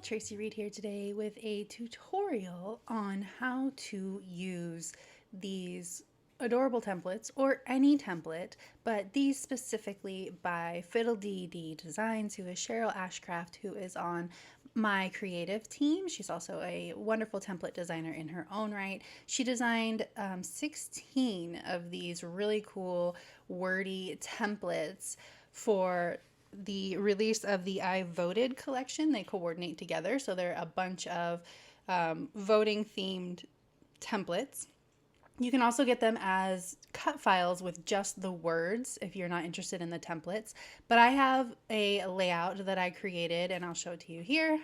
Tracy Reed here today with a tutorial on how to use these adorable templates, or any template, but these specifically by Fiddle Dee Designs, who is Cheryl Ashcraft, who is on my creative team. She's also a wonderful template designer in her own right. She designed 16 of these really cool wordy templates for the release of the I Voted collection. They coordinate together, so they're a bunch of voting themed templates. You can also get them as cut files with just the words if you're not interested in the templates. But I have a layout that I created, and I'll show it to you here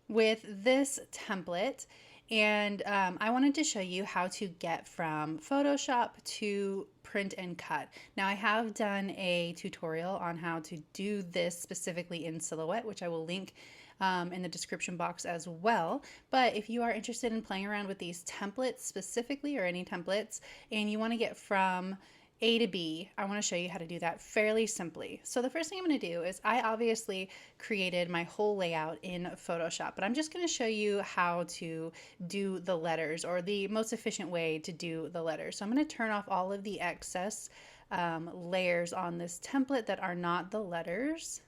with this template. And I wanted to show you how to get from Photoshop to print and cut. Now, I have done a tutorial on how to do this specifically in Silhouette, which I will link in the description box as well. But if you are interested in playing around with these templates specifically, or any templates, and you want to get from A to B, I want to show you how to do that fairly simply. So the first thing I'm going to do is I obviously created my whole layout in Photoshop, but I'm just going to show you how to do the letters, or the most efficient way to do the letters. So I'm going to turn off all of the excess layers on this template that are not the letters.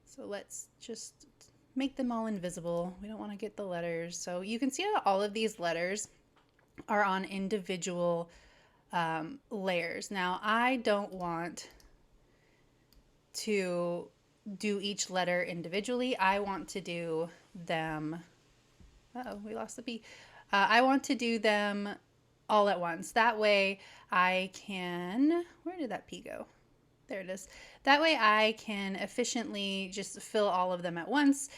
So let's just make them all invisible. We don't want to get the letters. So you can see how all of these letters are on individual layers. Now, I don't want to do each letter individually. I want to do them, uh-oh, we lost the B. I want to do them all at once. That way I can, where did that P go? There it is. That way I can efficiently just fill all of them at once,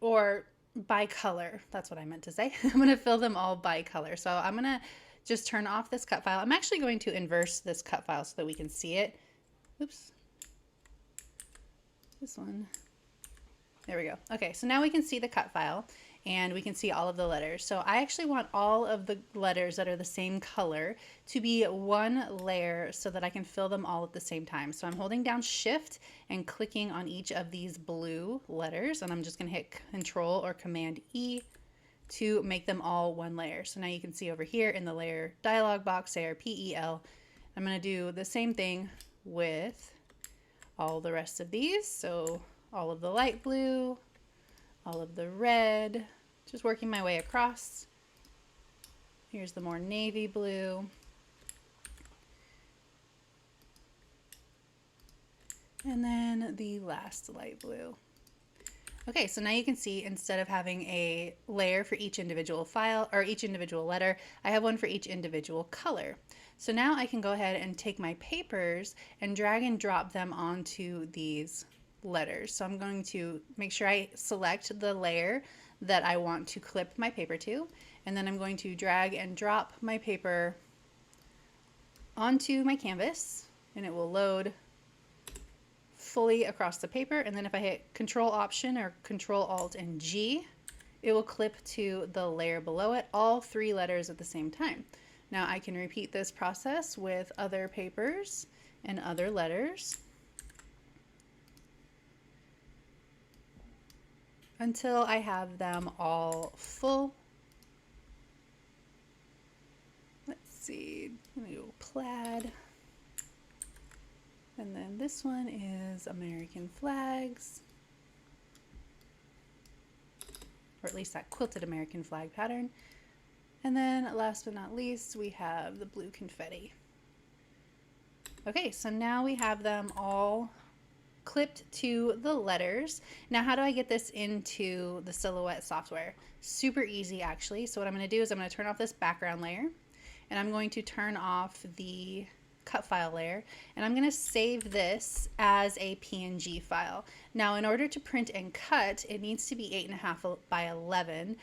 or by color. That's what I meant to say. I'm going to fill them all by color. So I'm going to just turn off this cut file. I'm actually going to inverse this cut file so that we can see it. Oops. This one. There we go. Okay, so now we can see the cut file, and we can see all of the letters. So I actually want all of the letters that are the same color to be one layer so that I can fill them all at the same time. So I'm holding down Shift and clicking on each of these blue letters, and I'm just going to hit Control or Command E to make them all one layer. So now you can see over here in the layer dialog box, ARPEL. I'm going to do the same thing with all the rest of these. So all of the light blue, all of the red, just working my way across. Here's the more navy blue. And then the last light blue. Okay, so now you can see instead of having a layer for each individual file or each individual letter, I have one for each individual color. So now I can go ahead and take my papers and drag and drop them onto these letters. So I'm going to make sure I select the layer that I want to clip my paper to, and then I'm going to drag and drop my paper onto my canvas, and it will load fully across the paper. And then if I hit Control Option or Control Alt and G, it will clip to the layer below it, all three letters at the same time. Now I can repeat this process with other papers and other letters until I have them all full. Let's see, I'm gonna go plaid. And then this one is American flags, or at least that quilted American flag pattern. And then last but not least, we have the blue confetti. Okay, so now we have them all clipped to the letters. Now, how do I get this into the Silhouette software? Super easy, actually. So what I'm going to do is I'm going to turn off this background layer, and I'm going to turn off the cut file layer, and I'm going to save this as a PNG file. Now, in order to print and cut, it needs to be 8.5 by 11.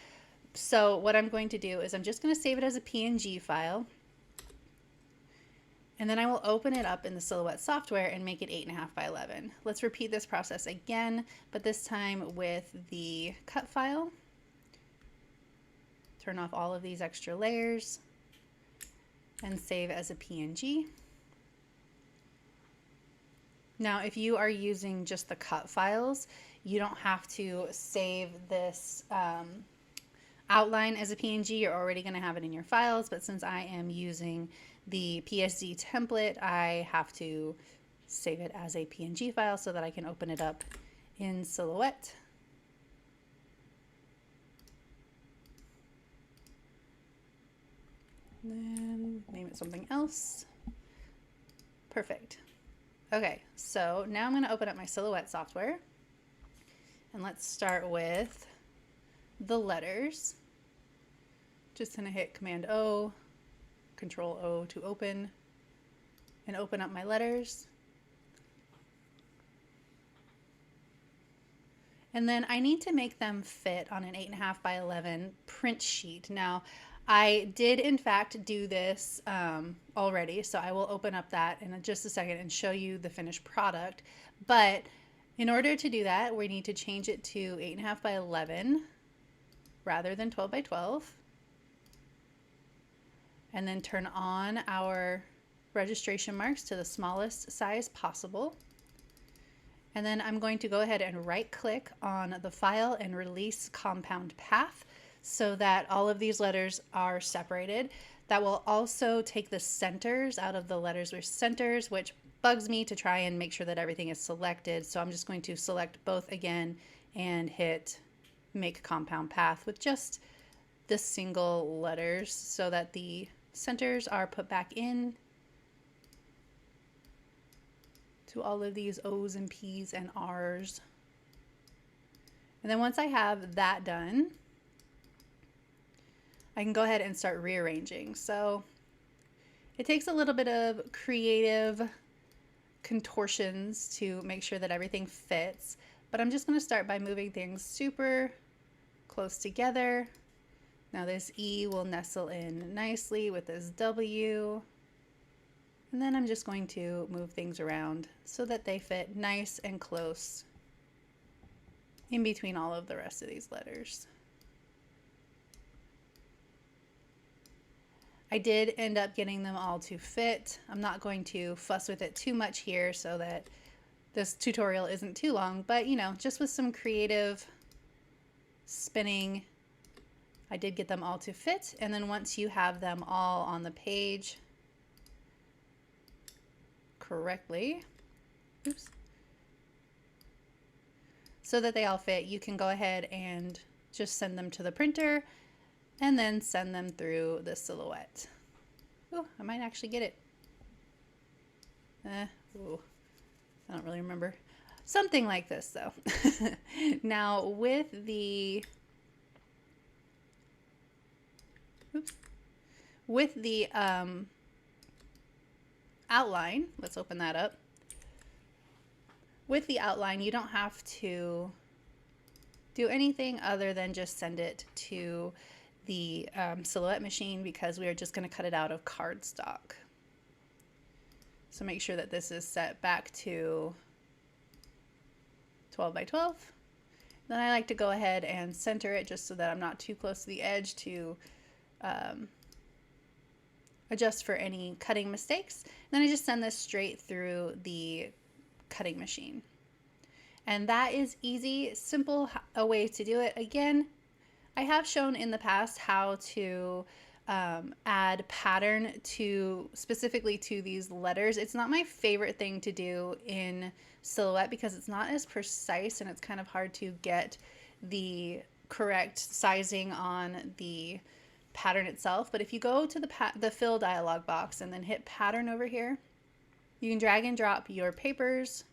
So what I'm going to do is I'm just going to save it as a PNG file, and then I will open it up in the Silhouette software and make it 8.5 by 11. Let's repeat this process again, but this time with the cut file. Turn off all of these extra layers and save as a PNG. Now, if you are using just the cut files, You don't have to save this outline as a PNG. You're already going to have it in your files, but since I am using the PSD template, I have to save it as a PNG file so that I can open it up in Silhouette. Then name it something else. Perfect. Okay, so now I'm going to open up my Silhouette software, and let's start with the letters. Just going to hit Command O, Control O to open, and open up my letters. And then I need to make them fit on an 8.5 by 11 print sheet. Now, I did in fact do this already, so I will open up that in just a second and show you the finished product. But in order to do that, we need to change it to 8.5 by 11 rather than 12 by 12. And then turn on our registration marks to the smallest size possible. And then I'm going to go ahead and right click on the file and release compound path so that all of these letters are separated. That will also take the centers out of the letters with centers, which bugs me to try and make sure that everything is selected. So I'm just going to select both again and hit make compound path with just the single letters so that the centers are put back in to all of these O's and P's and R's. And then once I have that done, I can go ahead and start rearranging. So it takes a little bit of creative contortions to make sure that everything fits, but I'm just going to start by moving things super close together. Now this E will nestle in nicely with this W. And then I'm just going to move things around so that they fit nice and close in between all of the rest of these letters. I did end up getting them all to fit. I'm not going to fuss with it too much here so that this tutorial isn't too long, but you know, just with some creative spinning, I did get them all to fit. And then once you have them all on the page correctly, oops, so that they all fit, you can go ahead and just send them to the printer and then send them through the Silhouette. Oh, I might actually get it. Ooh, I don't really remember. Something like this though. Now with the outline, let's open that up. With the outline, you don't have to do anything other than just send it to the Silhouette machine because we are just going to cut it out of cardstock. So make sure that this is set back to 12 by 12. Then I like to go ahead and center it just so that I'm not too close to the edge to adjust for any cutting mistakes. Then I just send this straight through the cutting machine. And that is easy, simple a way to do it. Again, I have shown in the past how to add pattern to specifically to these letters. It's not my favorite thing to do in Silhouette because it's not as precise and it's kind of hard to get the correct sizing on the pattern itself. But if you go to the fill dialog box and then hit pattern over here, you can drag and drop your papers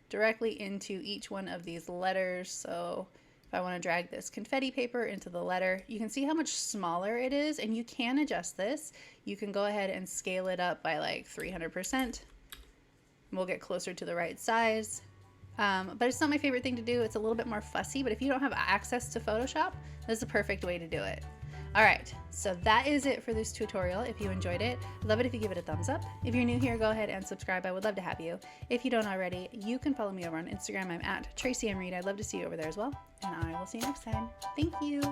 directly into each one of these letters. So if I want to drag this confetti paper into the letter, you can see how much smaller it is, and you can adjust this. You can go ahead and scale it up by like 300%. We'll get closer to the right size. But it's not my favorite thing to do. It's a little bit more fussy, but if you don't have access to Photoshop, this is a perfect way to do it. All right, so that is it for this tutorial. If you enjoyed it, love it if you give it a thumbs up. If you're new here, go ahead and subscribe. I would love to have you. If you don't already, you can follow me over on Instagram. I'm at Traci M. Reed. I'd love to see you over there as well. And I will see you next time. Thank you.